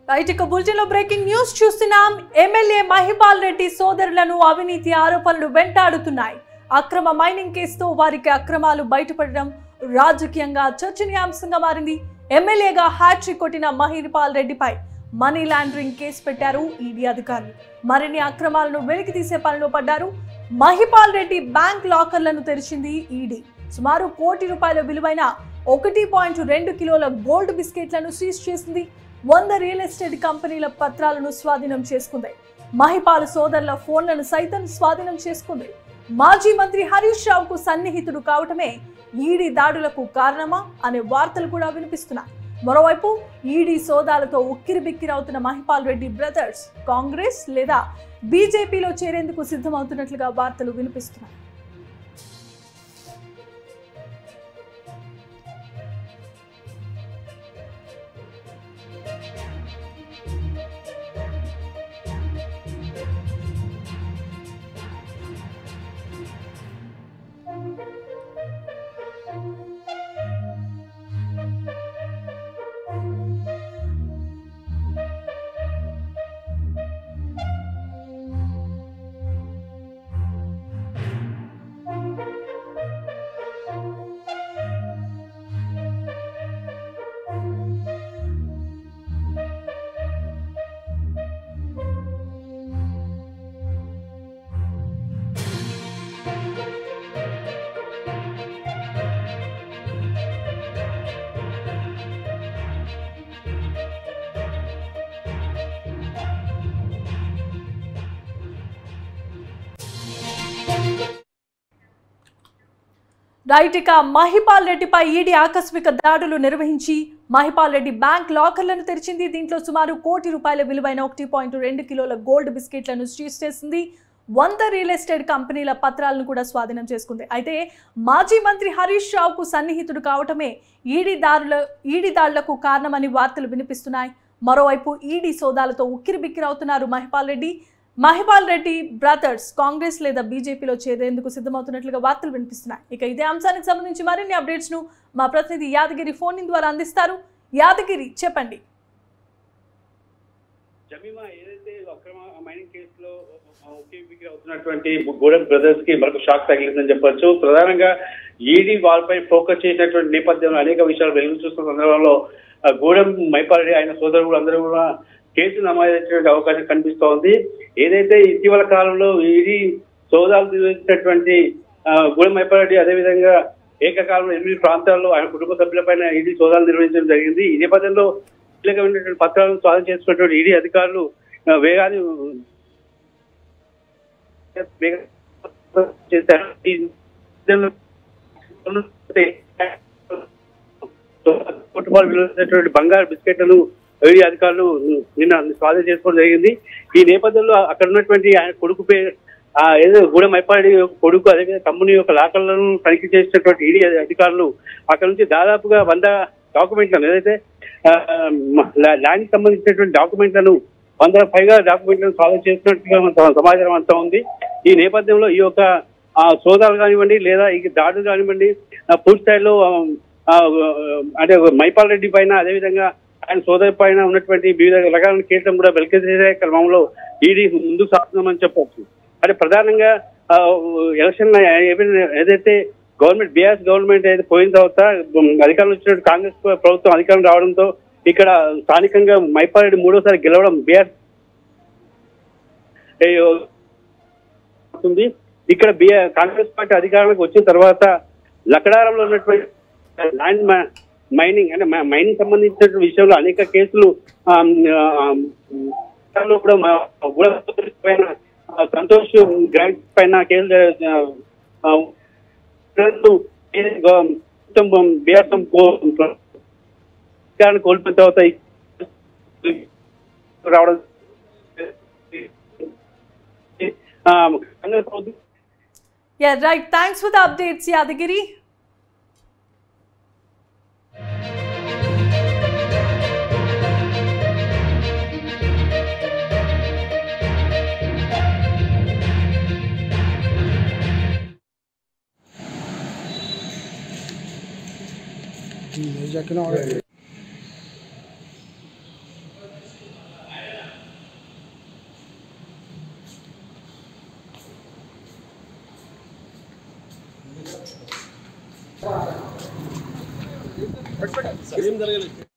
Right, ఇక bulletin లో breaking news చూస్తున్నాం. ఎమ్మెల్యే మహిపాల్ రెడ్డి సోదరులను అవినీతి ఆరోపణలు వెంటాడుతున్నాయి. అక్రమ మైనింగ్ కేసుతో వారికి అక్రమాలు బయటపడడం రాజకీయంగా చర్చనీయాంశంగా మారింది. ఎమ్మెల్యేగా హ్యాట్రిక్ కొట్టిన మహిపాల్ రెడ్డిపై మనీ లాండరింగ్ కేసు పెట్టారు ఈడీ అధికారులు. మరిన్ని అక్రమాలను వెలికి తీసే పనిలో పడ్డారు. మహిపాల్ రెడ్డి బ్యాంక్ లాకర్లను తెరిచింది ఈడీ. సుమారు ₹1 విలువైన 1.2 కిలోల గోల్డ్ బిస్కెట్లను సీజ్ చేసింది. 100 రియల్ ఎస్టేట్ కంపెనీల పత్రాలను స్వాధీనం చేసుకుంది. మహిపాల్ సోదరుల ఫోన్లను సైతం స్వాధీనం చేసుకుంది. మాజీ మంత్రి హరీష్ రావుకు సన్నిహితుడు కావటమే ఈడీ దాడులకు కారణమా అనే వార్తలు కూడా వినిపిస్తున్నాయి. మరోవైపు ఈడీ సోదాలతో ఉక్కిరిబిక్కిరవుతున్న మహిపాల్ రెడ్డి బ్రదర్స్ కాంగ్రెస్ లేదా బీజేపీలో చేరేందుకు సిద్ధమవుతున్నట్లుగా వార్తలు వినిపిస్తున్నాయి. రైట్, ఇక మహిపాల్ రెడ్డిపై ఈడీ ఆకస్మిక దాడులు నిర్వహించి మహిపాల్ రెడ్డి బ్యాంక్ లాకర్లను తెరిచింది. దీంట్లో సుమారు ₹1 విలువైన 1.2 కిలోల గోల్డ్ బిస్కెట్లను సీజ్ చేసింది. 100 రియల్ ఎస్టేట్ కంపెనీల పత్రాలను కూడా స్వాధీనం చేసుకుంది. అయితే మాజీ మంత్రి హరీష్ రావుకు సన్నిహితుడు కావటమే ఈడీ దాడులకు కారణమని వార్తలు వినిపిస్తున్నాయి. మరోవైపు ఈడీ సోదాలతో ఉక్కిరిబిక్కిరవుతున్నారు మహిపాల్ రెడ్డి బ్రదర్స్ కాంగ్రెస్ లేదా బీజేపీలో చేరేందుకు సిద్ధమవుతున్నట్లుగా వార్తలు వినిపిస్తున్నాయి. ఇక ఇదే అంశానికి సంబంధించి మరిన్ని అప్డేట్స్ ను మా ప్రతినిధి యాదగిరి ఫోన్ ఇన్ ద్వారా అందిస్తారు. యాదగిరి, చెప్పండి. జమీమా, ఏదైతే అక్రమ మైనింగ్ కేసులో అవుతున్నటువంటి గూడెం బ్రదర్స్ కి మరొక షాక్ తగిలిందని చెప్పొచ్చు. ప్రధానంగా ఈడీ వాళ్ళపై ఫోకస్ చేసినటువంటి నేపథ్యంలో అనేక విషయాలు వెలుగు చూస్తున్న సందర్భంలో గూడెం మహిపాల్ రెడ్డి ఆయన సోదరుడు అందరూ కూడా కేసు నమోదయ్యేటువంటి అవకాశం కనిపిస్తోంది. ఏదైతే ఇటీవల కాలంలో ఈడీ సోదాలు నిర్వహించినటువంటి గూడెం మహిపాల్ రెడ్డి అదేవిధంగా ఏకకాలంలో 8 ప్రాంతాల్లో ఆయన కుటుంబ సభ్యులపైన ఈడీ సోదాలు నిర్వహించడం జరిగింది. ఈ నేపథ్యంలో కీలకమైనటువంటి పత్రాలను స్వాధీనం చేసుకున్నటువంటి ఈడీ అధికారులు వేగాన్ని చేశారు. బంగారు బిస్కెట్లను ఈడీ అధికారులు నిన్న స్వాధీనం చేసుకోవడం జరిగింది. ఈ నేపథ్యంలో అక్కడ ఉన్నటువంటి ఆయన కొడుకు పేరు ఏదో గూడెం మహిపాల్ రెడ్డి కొడుకు అదేవిధంగా కంపెనీ యొక్క లాకర్లను తనిఖీ చేసినటువంటి ఈడీ అధికారులు అక్కడ నుంచి దాదాపుగా 100 డాక్యుమెంట్లను ఏదైతే ల్యాండ్ సంబంధించినటువంటి డాక్యుమెంట్లను 100 పైగా డాక్యుమెంట్లను స్వాధీనం చేసినట్టుగా సమాచారం అంతా ఉంది. ఈ నేపథ్యంలో ఈ యొక్క సోదాలు కానివ్వండి లేదా ఈ దాడులు కానివ్వండి పూర్తి స్థాయిలో అంటే మహిపాల్ రెడ్డి పైన అదేవిధంగా ఆయన సోదరి పైన ఉన్నటువంటి వివిధ రకాల కేసులను కూడా వెలికితీసే క్రమంలో ఈడీ ముందుకు సాగుతుందని చెప్పవచ్చు. అంటే ప్రధానంగా ఎలక్షన్ ఏదైతే గవర్నమెంట్ బీఆర్ఎస్ గవర్నమెంట్ అయితే పోయిన తర్వాత అధికారంలో వచ్చినట్టు కాంగ్రెస్ ప్రభుత్వం అధికారం రావడంతో ఇక్కడ స్థానికంగా మహిపాల్ రెడ్డి 3వ గెలవడం బీఆర్ఎస్ ఇక్కడ కాంగ్రెస్ పార్టీ అధికారంలోకి వచ్చిన తర్వాత లక్కడారంలో ఉన్నటువంటి ల్యాండ్ మైనింగ్ అంటే మైనింగ్ సంబంధించిన విషయంలో అనేక కేసులు కూడా సంతోష్ గ్రాంట్ పైన కేసులు బీఆర్ఎస్ కోల్పోయిన తర్వాత రావడం Yeah, right. Thanks for the updates, Yadagiri. ఏం జరగలేదు.